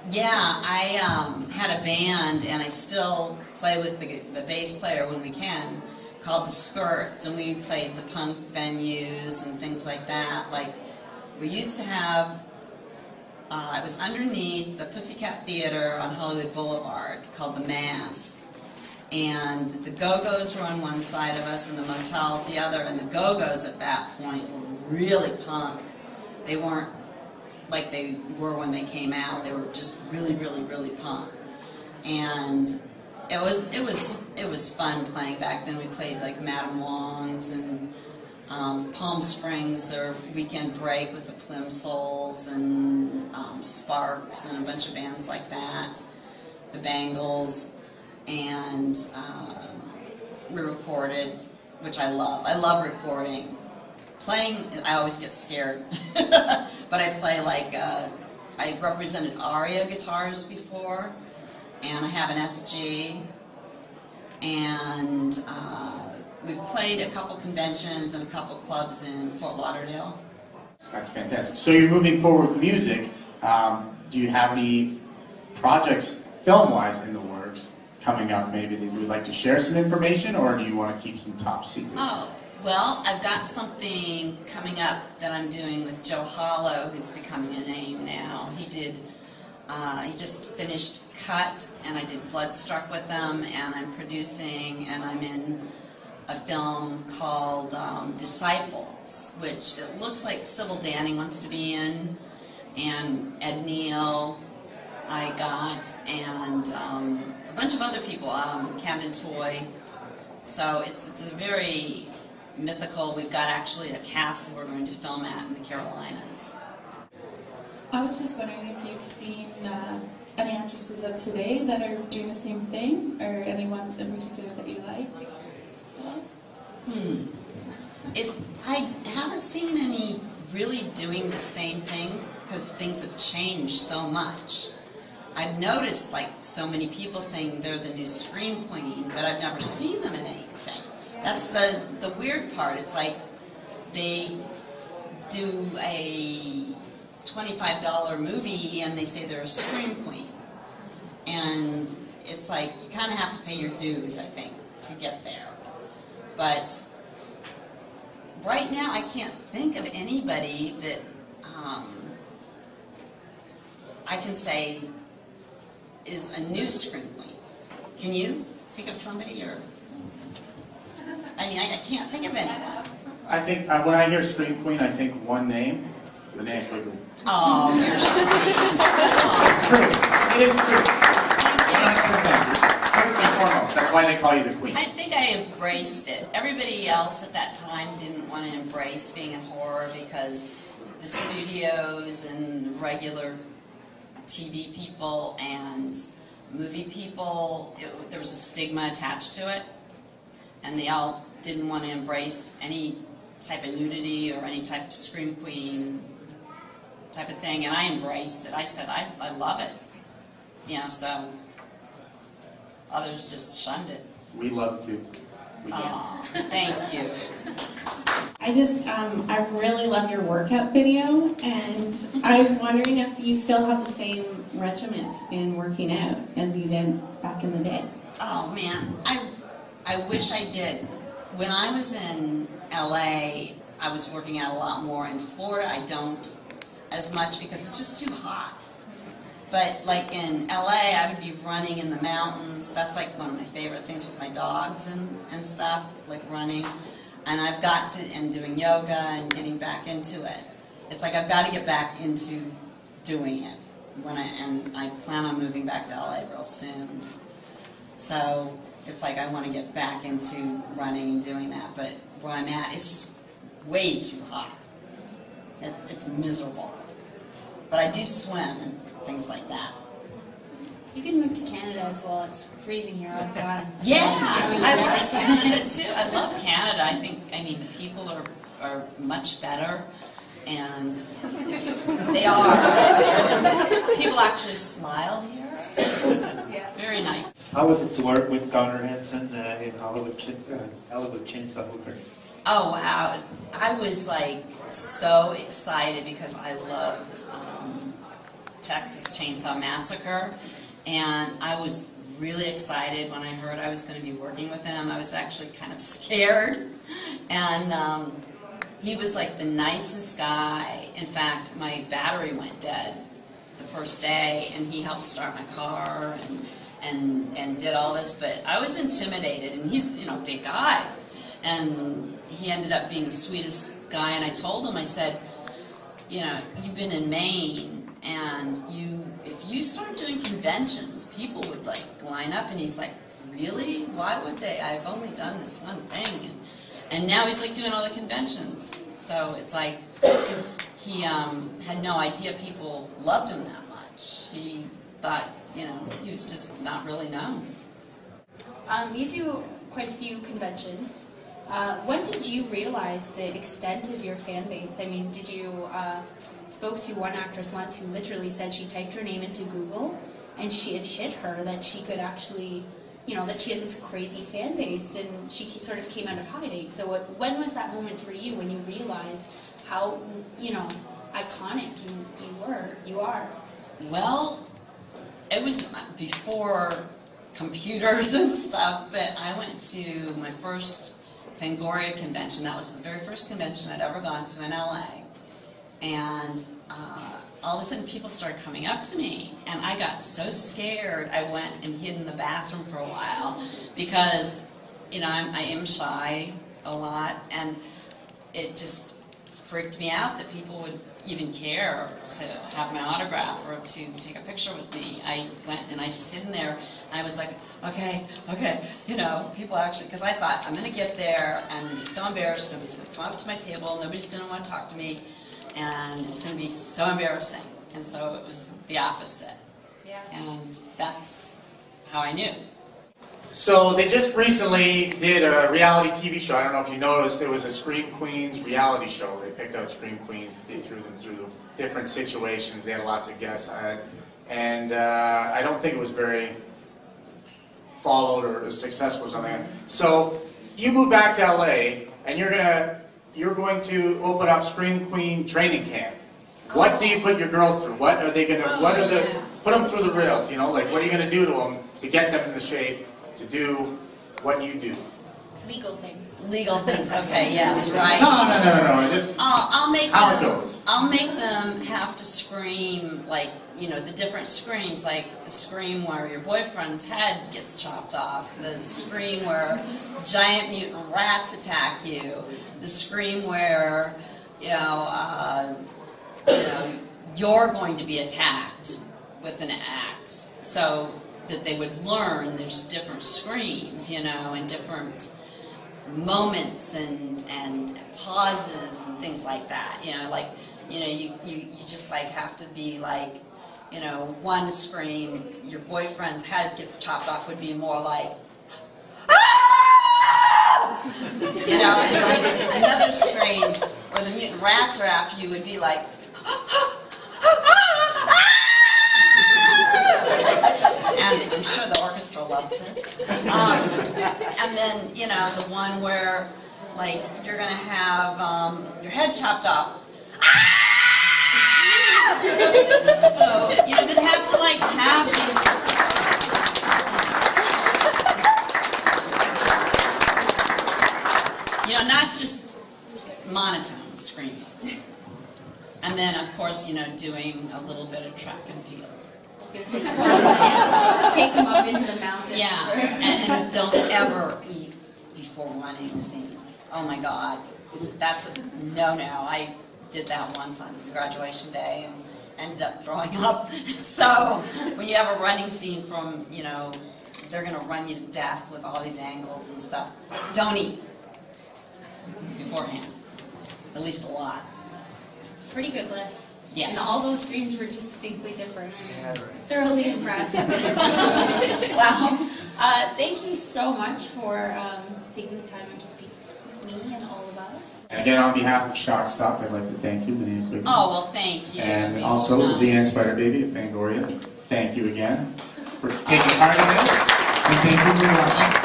Yeah, I had a band, and I still play with the bass player when we can, called the Skirts, and we played the punk venues and things like that. Like, we used to have, it was underneath the Pussycat Theater on Hollywood Boulevard, called the Mask. And the Go-Go's were on one side of us, and the Motels the other, and the Go-Go's at that point were really punk. They weren't like they were when they came out. They were just really, really, really punk. And it was fun playing back then. We played like Madame Wong's and Palm Springs, their weekend break with the Plimsolls and Sparks and a bunch of bands like that. The Bangles, and we recorded, which I love. I love recording. Playing, I always get scared, but I play like, I represented Aria guitars before, and I have an SG, and we've played a couple conventions and a couple clubs in Fort Lauderdale. That's fantastic. So you're moving forward with music. Do you have any projects, film-wise, in the works coming up maybe that you would like to share some information, or do you want to keep some top secret? Oh. Well, I've got something coming up that I'm doing with Joe Hollow, who's becoming a name now. He just finished Cut, and I did Bloodstruck with them, and I'm producing, and I'm in a film called Disciples, which it looks like Sybil Danning wants to be in, and Ed Neal I got, and a bunch of other people, Camden Toy. So it's a very mythical. We've got actually a castle we're going to film at in the Carolinas. I was just wondering if you've seen any actresses of today that are doing the same thing, or any ones in particular that you like at all? I haven't seen any really doing the same thing because things have changed so much. I've noticed like so many people saying they're the new Scream Queen, but I've never seen them in anything. That's the weird part. It's like they do a $25 movie and they say they're a Scream Queen. And it's like you kind of have to pay your dues, I think, to get there. But right now I can't think of anybody that I can say is a new Scream Queen. Can you think of somebody, or? I mean, I can't think of anyone. I think when I hear Scream Queen, I think one name, Linnea Quigley. Oh, you're sweet. It's true. It is true. 100%. First and foremost, that's why they call you the Queen. I think I embraced it. Everybody else at that time didn't want to embrace being in horror because the studios and regular TV people and movie people, there was a stigma attached to it. And they all didn't want to embrace any type of nudity or any type of Scream Queen type of thing, and I embraced it. I said, I love it. You know, so others just shunned it. We love to. Oh, thank you. I really love your workout video, and I was wondering if you still have the same regiment in working out as you did back in the day. Oh, man. I wish I did. When I was in LA, I was working out a lot more. In Florida, I don't as much because it's just too hot. But like in LA, I would be running in the mountains. That's like one of my favorite things with my dogs and stuff, like running. And I've got to, and doing yoga and getting back into it. It's like I've got to get back into doing it. And I plan on moving back to LA real soon. So it's like I want to get back into running and doing that, but where I'm at, it's just way too hot. It's miserable. But I do swim and things like that. You can move to Canada as well. It's freezing here all the time. Yeah, I like Canada too. I love Canada. I mean, the people are much better, and they are. People actually smile here. Yeah. Very nice. How was it to work with Gunnar Hansen in Hollywood Chainsaw Hooker? Oh wow! I was like so excited because I love Texas Chainsaw Massacre, and I was really excited when I heard I was going to be working with him. I was actually kind of scared, and he was like the nicest guy. In fact, my battery went dead the first day, and he helped start my car and did all this, but I was intimidated, and he's, you know, a big guy, and he ended up being the sweetest guy. And I told him, I said, you know, you've been in Maine, and if you start doing conventions, people would like line up. And he's like, really? Why would they? I've only done this one thing. And now he's like doing all the conventions. So it's like he had no idea people loved him that much. He thought, you know, he was just not really known. You do quite a few conventions. When did you realize the extent of your fan base? I mean, did you spoke to one actress once who literally said she typed her name into Google and she had hit her that she could actually, you know, that she had this crazy fan base, and she sort of came out of hiding. So when was that moment for you when you realized how, you know, iconic you are? Well, it was before computers and stuff, but I went to my first Fangoria convention. That was the very first convention I'd ever gone to in LA. And all of a sudden people started coming up to me, and I got so scared I went and hid in the bathroom for a while because, you know, I am shy a lot, and it just freaked me out that people would even care to have my autograph or to take a picture with me. I went and I just hid in there, and I was like, okay, you know, people actually, because I thought, I'm going to get there and I'm going to be so embarrassed, nobody's going to come up to my table, nobody's going to want to talk to me, and it's going to be so embarrassing. And so it was the opposite. Yeah. And that's how I knew. So they just recently did a reality TV show. I don't know if you noticed, it was a Scream Queens reality show. They picked out Scream Queens, they threw them through different situations. They had lots of guests on it. And I don't think it was very followed or successful or something. So you moved back to LA, and you're going to open up Scream Queen training camp. What do you put your girls through? What are they going to, put them through the rails, you know, like what are you going to do to them to get them in the shape to do what you do? Legal things. Legal things, okay, yes, right. No. Just I'll make how them, it goes. I'll make them have to scream, like, you know, the different screams, like the scream where your boyfriend's head gets chopped off, the scream where giant mutant rats attack you, the scream where, you're going to be attacked with an axe, so that they would learn there's different screams, you know, and different moments and pauses and things like that, you know, like, you know, you just like have to be like, you know, one scream, your boyfriend's head gets chopped off would be more like, ah! You know, and like another scream where the mutant rats are after you would be like, and I'm sure the orchestra loves this. And then, you know, the one where, like, you're going to have your head chopped off. So you're going to have to, like, have these... You know, not just monotone screaming. And then, of course, you know, doing a little bit of track and field. Take them up into the mountains. Yeah, and don't ever eat before running scenes. Oh my God, that's a no-no. I did that once on graduation day and ended up throwing up. So when you have a running scene from, you know, they're going to run you to death with all these angles and stuff, don't eat beforehand, at least a lot. It's a pretty good list. Yes. And all those screams were distinctly different. Yeah, right. Thoroughly impressed. Wow. Thank you so much for taking the time to speak with me and all of us. Again, on behalf of Shock Stop, I'd like to thank you, Linnea Quigley. Oh, well, thank you. And It's also nice. Lianne Spiderbaby of Fangoria. Thank you again for taking part in this. And thank you for watching.